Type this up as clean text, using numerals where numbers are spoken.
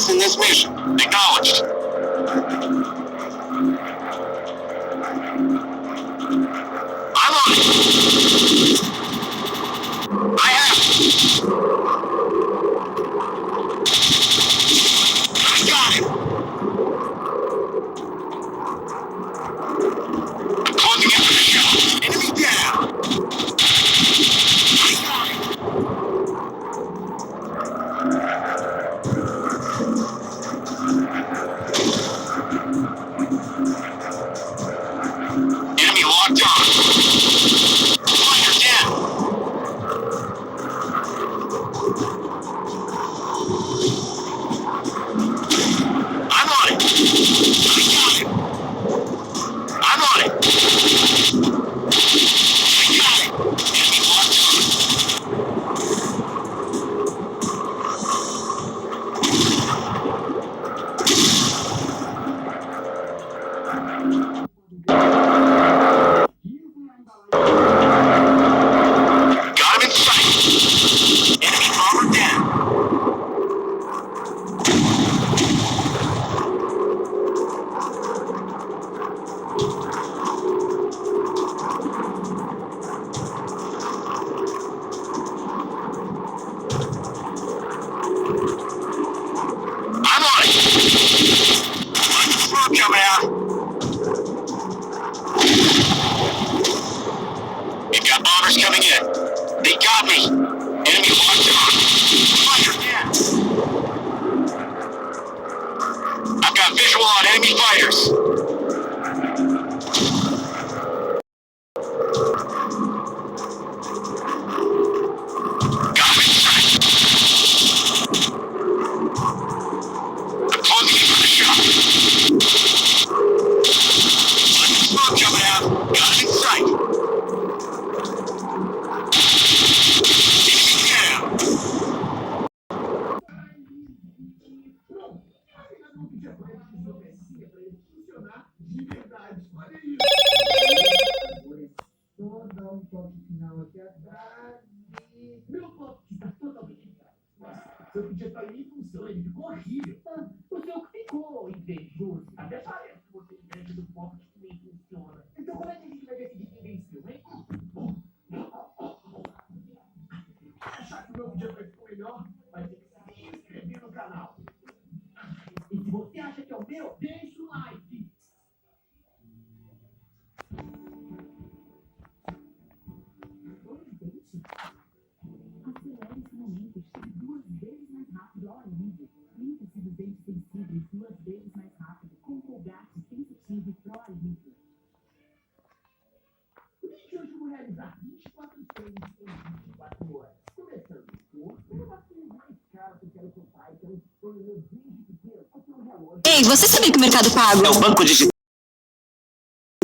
us in this mission. Acknowledged. I'm on it. I have it. I got him. I'm closing in for the shot. Enemy down. I got him. Enemy locked on. Fire down. I'm on it. I got him. I'm on it. I got it. Enemy locked on. Got him in sight. Enemy bomber down. I'm on it. Lots of smoke coming out. We've got bombers coming in. They got me. Enemy locked on. Fire down. I've got visual on enemy fighters. Got him in sight. I'm closing in for the shot. Lots of smoke coming out. Got him in sight. Enemy down. Só dar um toque final aqui atrás e... Meu toque está totalmente atrás. Seu podia estar aí em função, ele ficou horrível. O seu ficou invejoso. Até parece que você investe do foco que nem funciona. Então como é que a gente vai decidir quem venceu, hein? Achar que o meu podia ficou melhor, vai ter que se inscrever no canal. E se você acha que é o meu, deixa o like. Acelere esse momento, chegue 2 vezes mais rápido ao ar livre. Limpe-se dos dentes sensíveis 2 vezes mais rápido com Colgate Sensitive Pro Ar Livre. O vídeo hoje eu vou realizar 24 treinos em 24 horas. Começando por um vacilo mais caro que eu quero comprar, que é um sonho meu desde pequeno. Aqui é um relógio. Ei, você sabia que o Mercado Pago É o banco digital